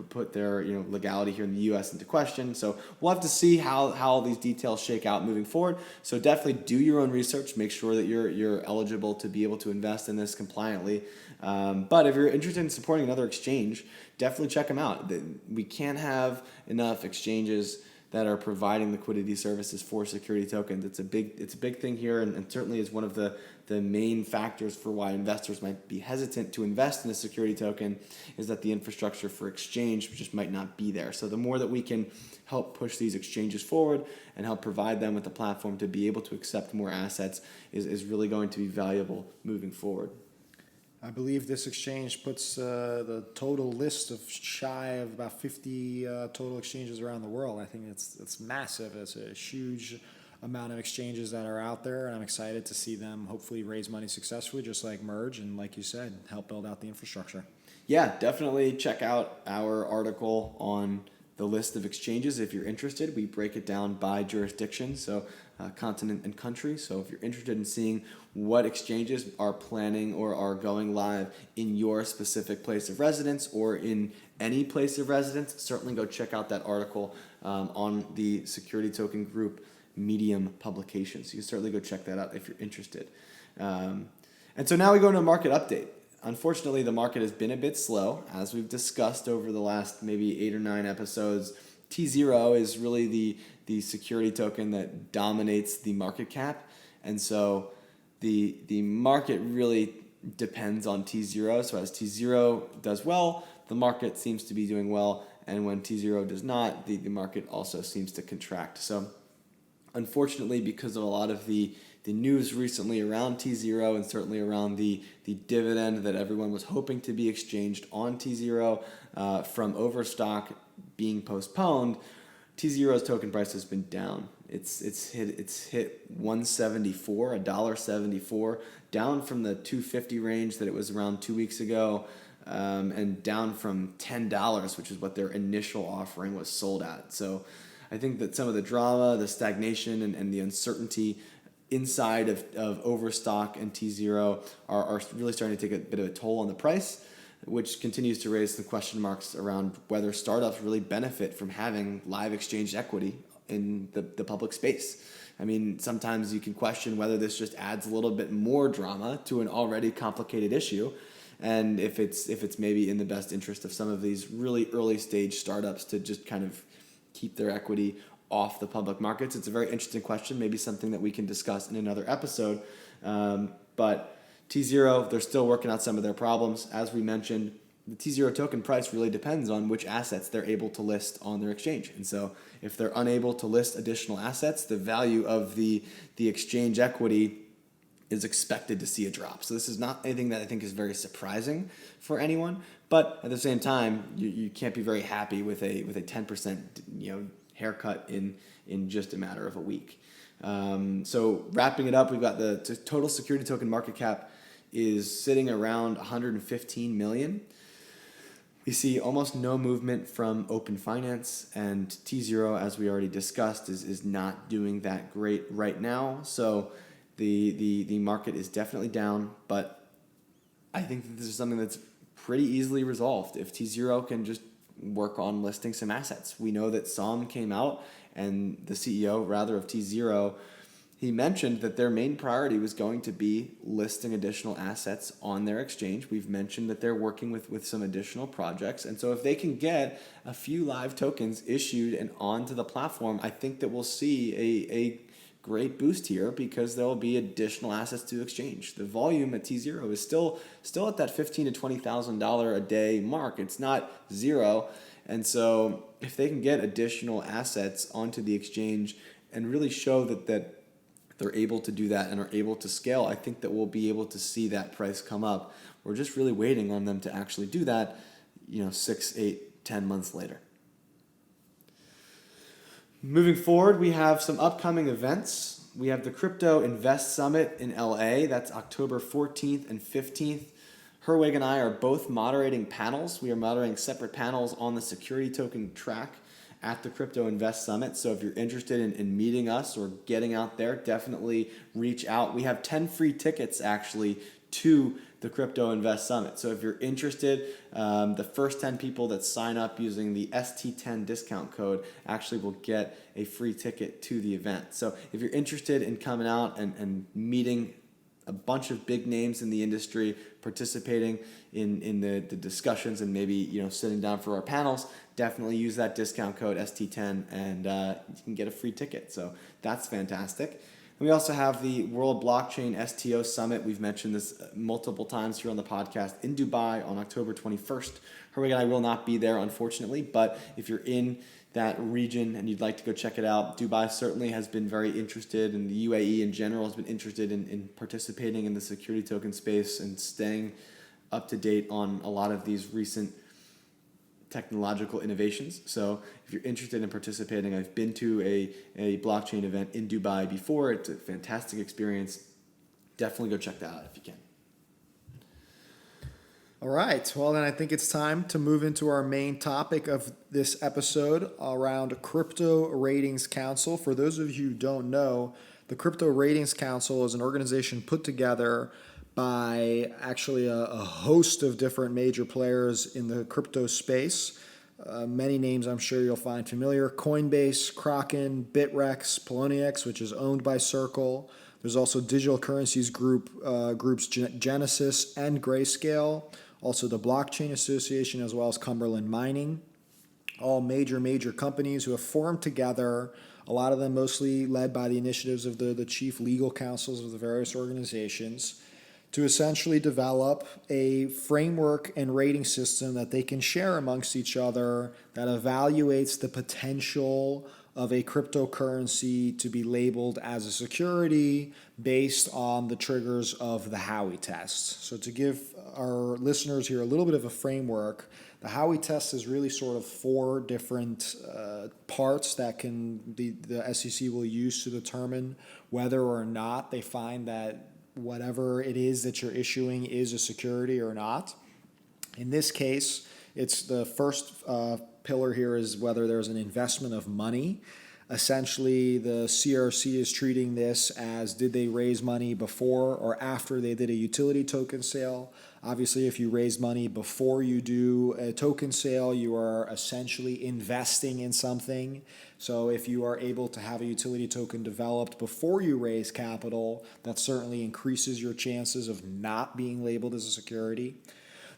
put their legality here in the U.S. into question. So we'll have to see how these details shake out moving forward. So definitely do your own research, make sure that you're eligible to be able to invest in this compliantly. But if you're interested in supporting another exchange, definitely check them out. We can't have enough exchanges that are providing liquidity services for security tokens. It's a big thing here, and certainly is one of the main factors for why investors might be hesitant to invest in a security token, is that the infrastructure for exchange just might not be there. So the more that we can help push these exchanges forward and help provide them with a platform to be able to accept more assets is really going to be valuable moving forward. I believe this exchange puts the total list of shy of about 50 total exchanges around the world. I think it's massive. It's a huge amount of exchanges that are out there, and I'm excited to see them hopefully raise money successfully, just like Merge, and like you said, help build out the infrastructure. Yeah, definitely check out our article on the list of exchanges if you're interested. We break it down by jurisdiction, so continent and country. So if you're interested in seeing what exchanges are planning or are going live in your specific place of residence or in any place of residence, certainly go check out that article on the Security Token Group Medium publication. So you can certainly go check that out if you're interested. And so now we go into a market update. Unfortunately, the market has been a bit slow. As we've discussed over the last maybe 8 or 9 episodes, T0 is really the security token that dominates the market cap. And so the market really depends on T0. So as T0 does well, the market seems to be doing well. And when T0 does not, the market also seems to contract. So unfortunately, because of a lot of the news recently around T0 and certainly around the dividend that everyone was hoping to be exchanged on T0 from overstock being postponed, T0's token price has been down It's hit 174, $1.74, down from the 250 range that it was around 2 weeks ago, and down from $10, which is what their initial offering was sold at. So I think that some of the drama, the stagnation, and the uncertainty inside of Overstock and T0 are really starting to take a bit of a toll on the price, which continues to raise the question marks around whether startups really benefit from having live exchange equity in the public space. I mean, sometimes you can question whether this just adds a little bit more drama to an already complicated issue, and if it's maybe in the best interest of some of these really early stage startups to just kind of keep their equity off the public markets. It's a very interesting question, maybe something that we can discuss in another episode. But T0, they're still working out some of their problems. As we mentioned, the T0 token price really depends on which assets they're able to list on their exchange. And so if they're unable to list additional assets, the value of the exchange equity is expected to see a drop. So this is not anything that I think is very surprising for anyone, but at the same time, you can't be very happy with a 10% haircut in just a matter of a week. So wrapping it up, we've got the total security token market cap is sitting around 115 million. We see almost no movement from Open Finance, and T0, as we already discussed, is not doing that great right now. So the market is definitely down, but I think that this is something that's pretty easily resolved if T0 can just work on listing some assets. We know that Som came out, and the CEO, rather, of T0, he mentioned that their main priority was going to be listing additional assets on their exchange. We've mentioned that they're working with some additional projects. And so if they can get a few live tokens issued and onto the platform, I think that we'll see a great boost here because there will be additional assets to exchange. The volume at T0 is still at that $15,000 to $20,000 a day mark. It's not zero. And so if they can get additional assets onto the exchange and really show that they're able to do that and are able to scale, I think that we'll be able to see that price come up. We're just really waiting on them to actually do that, 6, 8, 10 months later. Moving forward, we have some upcoming events. We have the Crypto Invest Summit in LA. That's October 14th and 15th. Herwig and I are both moderating panels. We are moderating separate panels on the security token track at the Crypto Invest Summit. So if you're interested in meeting us or getting out there, definitely reach out. We have 10 free tickets actually to the Crypto Invest Summit. So if you're interested, the first 10 people that sign up using the ST10 discount code actually will get a free ticket to the event. So if you're interested in coming out and meeting a bunch of big names in the industry, participating in the discussions and maybe sitting down for our panels, definitely use that discount code ST10 and you can get a free ticket. So that's fantastic. And we also have the World Blockchain STO Summit. We've mentioned this multiple times here on the podcast in Dubai on October 21st. Herwig and I will not be there, unfortunately, but if you're in that region and you'd like to go check it out, Dubai certainly has been very interested, and the UAE in general has been interested in participating in the security token space and staying up to date on a lot of these recent technological innovations. So if you're interested in participating, I've been to a blockchain event in Dubai before. It's a fantastic experience. Definitely go check that out if you can. All right. Well, then I think it's time to move into our main topic of this episode around Crypto Ratings Council. For those of you who don't know, the Crypto Ratings Council is an organization put together by actually a host of different major players in the crypto space. Many names I'm sure you'll find familiar: Coinbase, Kraken, Bitrex, Poloniex, which is owned by Circle. There's also digital currencies groups Genesis and Grayscale. Also the Blockchain Association, as well as Cumberland Mining. All major companies who have formed together, a lot of them mostly led by the initiatives of the chief legal counsels of the various organizations, to essentially develop a framework and rating system that they can share amongst each other that evaluates the potential of a cryptocurrency to be labeled as a security based on the triggers of the Howey test. So to give our listeners here a little bit of a framework, The Howey test is really sort of four different parts that the SEC will use to determine whether or not they find that whatever it is that you're issuing is a security or not. In this case, it's the first pillar here is whether there's an investment of money. Essentially, the CRC is treating this as did they raise money before or after they did a utility token sale. Obviously, if you raise money before you do a token sale, you are essentially investing in something. So if you are able to have a utility token developed before you raise capital, that certainly increases your chances of not being labeled as a security.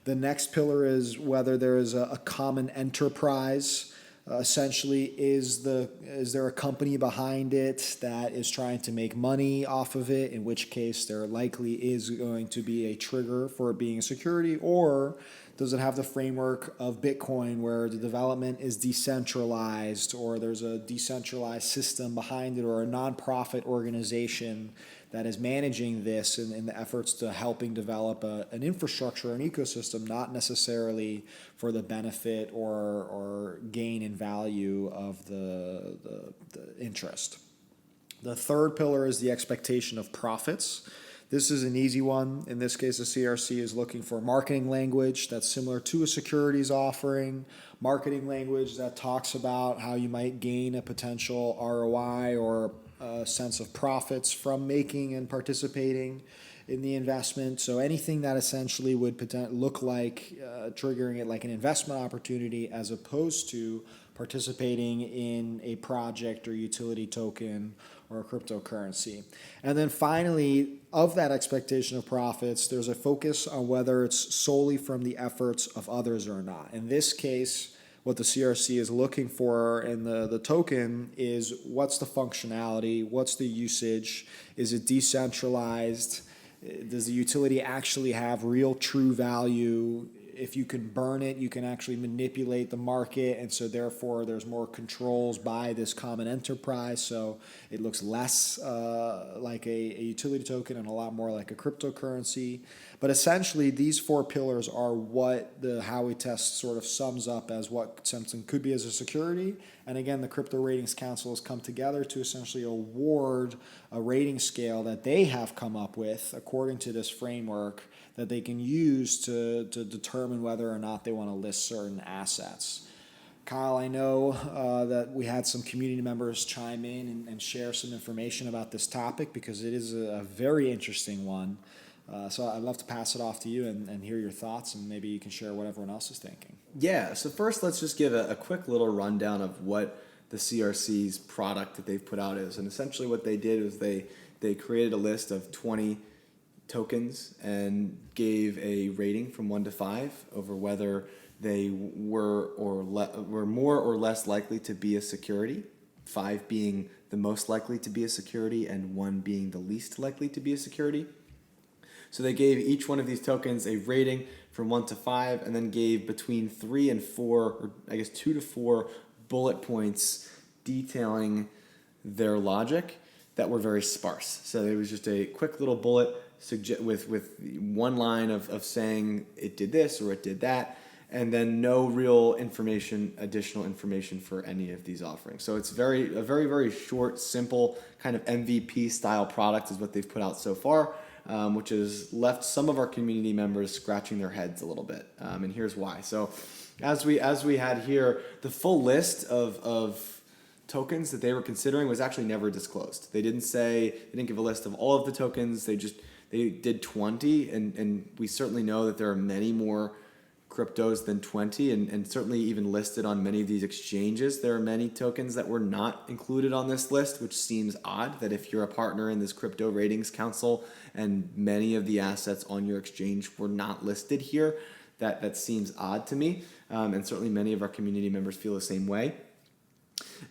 The next pillar is whether there is a common enterprise. Essentially, is there a company behind it that is trying to make money off of it, in which case there likely is going to be a trigger for it being a security, or does it have the framework of Bitcoin where the development is decentralized or there's a decentralized system behind it or a nonprofit organization that is managing this in the efforts to helping develop an infrastructure, an ecosystem, not necessarily for the benefit or gain in value of the interest. The third pillar is the expectation of profits. This is an easy one. In this case, the CRC is looking for marketing language that's similar to a securities offering, marketing language that talks about how you might gain a potential ROI or a sense of profits from making and participating in the investment. So anything that essentially would look like triggering it like an investment opportunity as opposed to participating in a project or utility token or a cryptocurrency. And then finally, of that expectation of profits, there's a focus on whether it's solely from the efforts of others or not. In this case, what the CRC is looking for in the token is what's the functionality, what's the usage, is it decentralized, does the utility actually have real true value? If you can burn it, you can actually manipulate the market, and so therefore there's more controls by this common enterprise, so it looks less like a utility token and a lot more like a cryptocurrency. But essentially, these four pillars are what the Howey test sort of sums up as what something could be as a security. And again, the Crypto Ratings Council has come together to essentially award a rating scale that they have come up with according to this framework that they can use to determine whether or not they want to list certain assets. Kyle, I know that we had some community members chime in and share some information about this topic because it is a very interesting one. So I'd love to pass it off to you and hear your thoughts, and maybe you can share what everyone else is thinking. Yeah, so first let's just give a quick little rundown of what the CRC's product that they've put out is. And essentially what they did was they created a list of 20 tokens and gave a rating from 1 to 5 over whether they were more or less likely to be a security, 5 being the most likely to be a security and 1 being the least likely to be a security. So they gave each one of these tokens a rating from 1 to 5 and then gave between 3 and 4, or I guess 2 to 4 bullet points detailing their logic that were very sparse. So it was just a quick little bullet with one line of saying it did this or it did that, and then no real additional information for any of these offerings. So it's a very short, simple kind of MVP style product is what they've put out so far, which has left some of our community members scratching their heads a little bit. And here's why. So as we had here, the full list of tokens that they were considering was actually never disclosed. They didn't give a list of all of the tokens. They did 20, and we certainly know that there are many more cryptos than 20, and certainly even listed on many of these exchanges. There are many tokens that were not included on this list, which seems odd that if you're a partner in this Crypto Ratings Council and many of the assets on your exchange were not listed here, that seems odd to me, and certainly many of our community members feel the same way.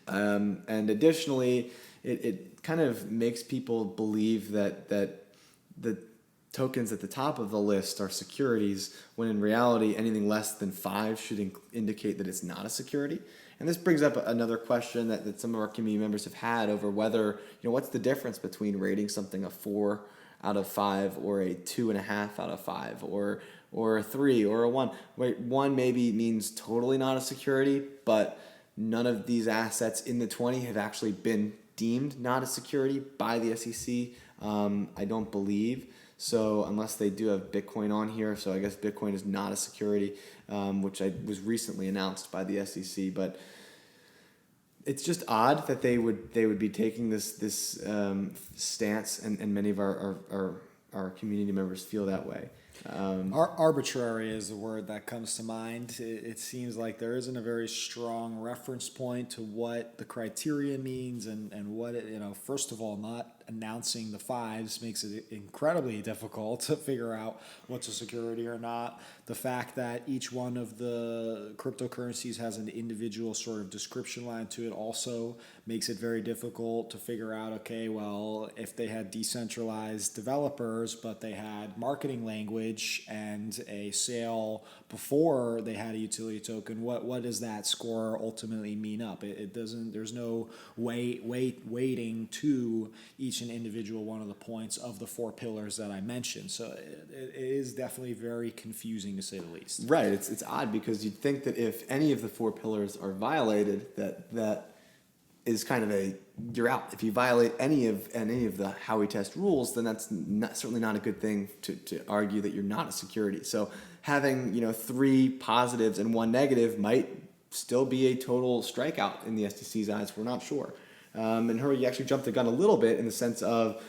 And additionally, it kind of makes people believe that the tokens at the top of the list are securities, when in reality anything less than 5 should indicate that it's not a security. And this brings up another question that some of our community members have had over whether, what's the difference between rating something a 4 out of 5 or a 2.5 out of 5, or or a 3 or a 1. Wait, 1 maybe means totally not a security, but none of these assets in the 20 have actually been deemed not a security by the SEC. I don't believe. So unless they do have Bitcoin on here, so I guess Bitcoin is not a security, which was recently announced by the SEC. But it's just odd that they would be taking this stance, and many of our community members feel that way. Arbitrary is the word that comes to mind. It seems like there isn't a very strong reference point to what the criteria means and what it, first of all, not announcing the fives makes it incredibly difficult to figure out what's a security or not. The fact that each one of the cryptocurrencies has an individual sort of description line to it also makes it very difficult to figure out, okay, well, if they had decentralized developers, but they had marketing language and a sale before they had a utility token, what does that score ultimately mean up? It doesn't, there's no weighting to each and individual one of the points of the 4 pillars that I mentioned. So it is definitely very confusing to say the least. Right. It's odd because you'd think that if any of the 4 pillars are violated, that is kind of you're out. If you violate any of the how we test rules, then that's certainly not a good thing to argue that you're not a security. So having 3 positives and 1 negative might still be a total strikeout in the SEC's eyes. We're not sure. And Herwig actually jumped the gun a little bit in the sense of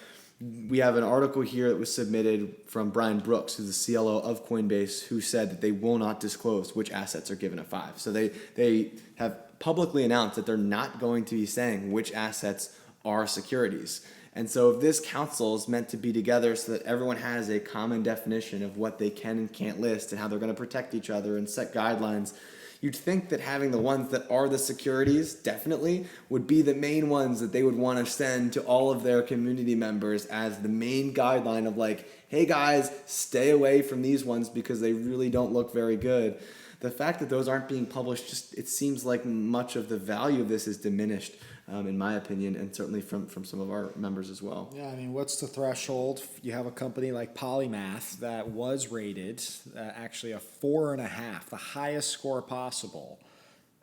we have an article here that was submitted from Brian Brooks, who's the CLO of Coinbase, who said that they will not disclose which assets are given a 5. So they have publicly announced that they're not going to be saying which assets are securities. And so if this council is meant to be together so that everyone has a common definition of what they can and can't list and how they're going to protect each other and set guidelines, you'd think that having the ones that are the securities definitely would be the main ones that they would want to send to all of their community members as the main guideline of like, hey guys, stay away from these ones because they really don't look very good. The fact that those aren't being published, it seems like much of the value of this is diminished, in my opinion, and certainly from some of our members as well. Yeah, I mean, what's the threshold? You have a company like Polymath that was rated actually a 4.5, the highest score possible,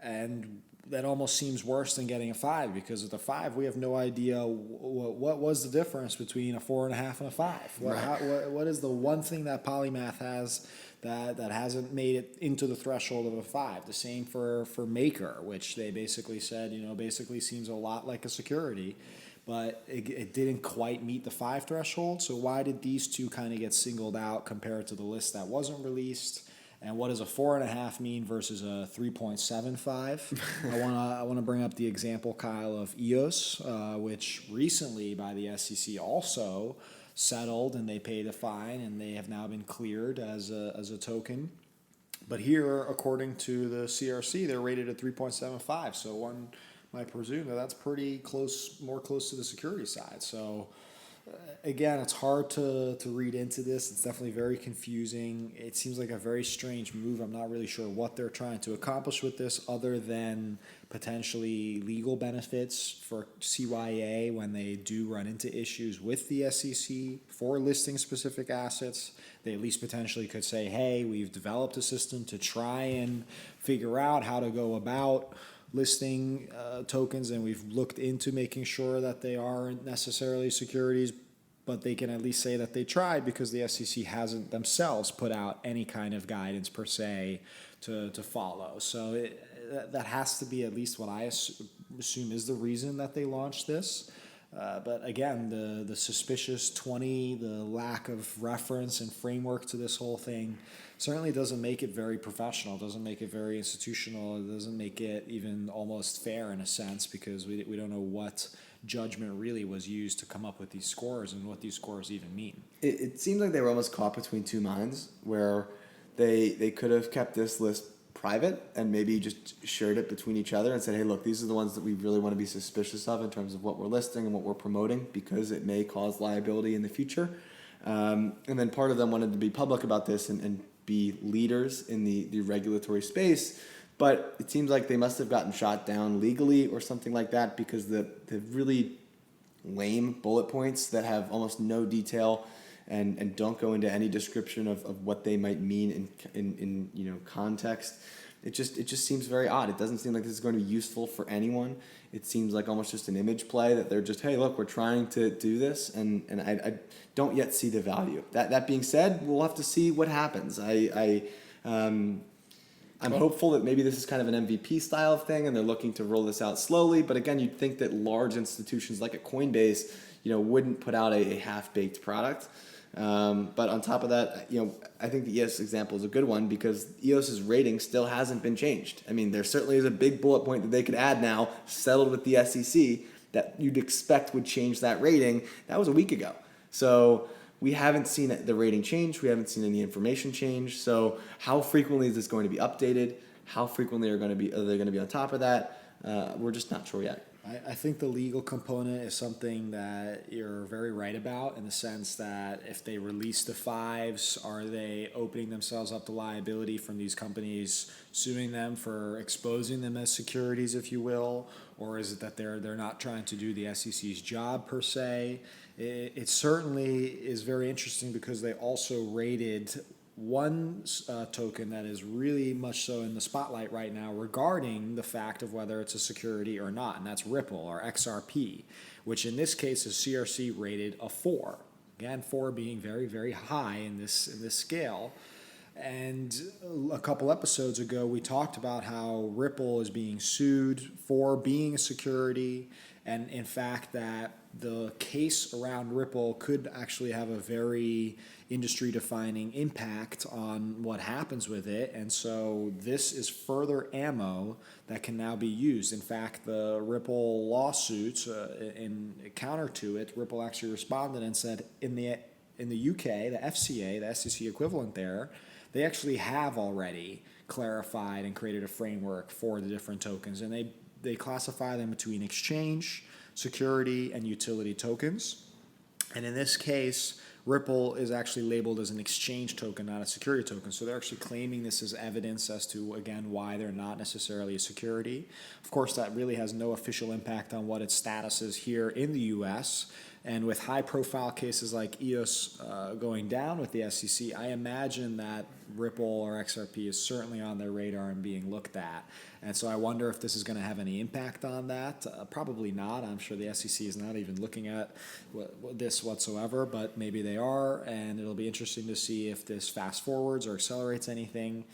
and that almost seems worse than getting a 5 because at the 5 we have no idea what was the difference between a 4.5 and a 5. What is the one thing that Polymath has that hasn't made it into the threshold of a 5? The same for Maker, which they basically said basically seems a lot like a security, but it didn't quite meet the 5 threshold. So why did these two kind of get singled out compared to the list that wasn't released? And what does a 4.5 mean versus a 3.75? I want to bring up the example, Kyle, of EOS, which recently by the SEC also settled and they paid a fine and they have now been cleared as a token. But here, according to the CRC, they're rated at 3.75. So one might presume that's pretty close, more close to the security side. So again, it's hard to read into this. It's definitely very confusing. It seems like a very strange move. I'm not really sure what they're trying to accomplish with this other than potentially legal benefits for CYA when they do run into issues with the SEC for listing specific assets. They at least potentially could say, hey, we've developed a system to try and figure out how to go about listing tokens, and we've looked into making sure that they aren't necessarily securities, but they can at least say that they tried because the SEC hasn't themselves put out any kind of guidance per se to follow. So that has to be at least what I assume is the reason that they launched this. But again, the suspicious 20, the lack of reference and framework to this whole thing certainly doesn't make it very professional, doesn't make it very institutional, it doesn't make it even almost fair in a sense because we don't know what judgment really was used to come up with these scores and what these scores even mean. It seemed like they were almost caught between two minds where they could have kept this list private and maybe just shared it between each other and said, hey, look, these are the ones that we really want to be suspicious of in terms of what we're listing and what we're promoting because it may cause liability in the future. And then part of them wanted to be public about this and be leaders in the regulatory space. But it seems like they must have gotten shot down legally or something like that because the really lame bullet points that have almost no detail and don't go into any description of what they might mean in context. It just seems very odd. It doesn't seem like this is going to be useful for anyone. It seems like almost just an image play that they're just, hey, look, we're trying to do this, and I don't yet see the value. That being said, we'll have to see what happens. I'm hopeful that maybe this is kind of an MVP style thing, and they're looking to roll this out slowly. But again, you'd think that large institutions like a Coinbase, wouldn't put out a half-baked product. But on top of that, I think the EOS example is a good one because EOS's rating still hasn't been changed. I mean, there certainly is a big bullet point that they could add now, settled with the SEC, that you'd expect would change that rating. That was a week ago. So we haven't seen the rating change. We haven't seen any information change. So how frequently is this going to be updated? How frequently are they going to be on top of that? We're just not sure yet. I think the legal component is something that you're very right about, in the sense that if they release the fives, are they opening themselves up to liability from these companies suing them for exposing them as securities, if you will? Or is it that they're not trying to do the SEC's job per se? It certainly is very interesting because they also rated one token that is really much so in the spotlight right now regarding the fact of whether it's a security or not, and that's Ripple, or XRP, which in this case is CRC rated a 4. Again, 4 being very, very high in this scale. And a couple episodes ago, we talked about how Ripple is being sued for being a security, and in fact that the case around Ripple could actually have a very industry-defining impact on what happens with it. And so this is further ammo that can now be used. In fact, the Ripple lawsuits, in counter to it, Ripple actually responded and said in the UK, the FCA, the SEC equivalent there, they actually have already clarified and created a framework for the different tokens. And they classify them between exchange, security, and utility tokens. And in this case, Ripple is actually labeled as an exchange token, not a security token. So they're actually claiming this as evidence as to, again, why they're not necessarily a security. Of course, that really has no official impact on what its status is here in the US. And with high-profile cases like EOS going down with the SEC, I imagine that Ripple or XRP is certainly on their radar and being looked at. And so I wonder if this is going to have any impact on that. Probably not. I'm sure the SEC is not even looking at this whatsoever, but maybe they are, and it'll be interesting to see if this fast forwards or accelerates anything.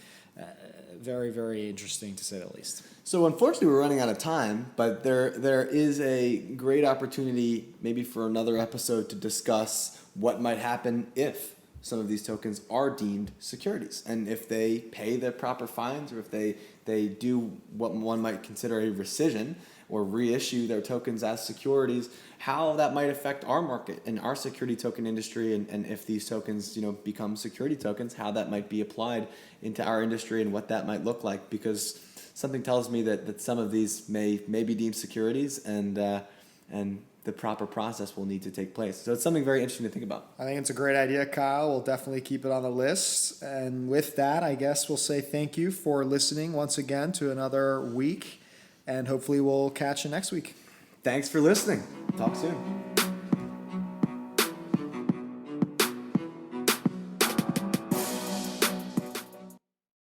Very, very interesting to say the least. So unfortunately, we're running out of time, but there is a great opportunity maybe for another episode to discuss what might happen if some of these tokens are deemed securities, and if they pay the proper fines, or if they do what one might consider a rescission or reissue their tokens as securities, how that might affect our market and our security token industry, and if these tokens become security tokens, how that might be applied into our industry and what that might look like, because something tells me that some of these may be deemed securities, and the proper process will need to take place. So it's something very interesting to think about. I think it's a great idea, Kyle. We'll definitely keep it on the list. And with that, I guess we'll say thank you for listening once again to another week, and hopefully we'll catch you next week. Thanks for listening. Talk soon.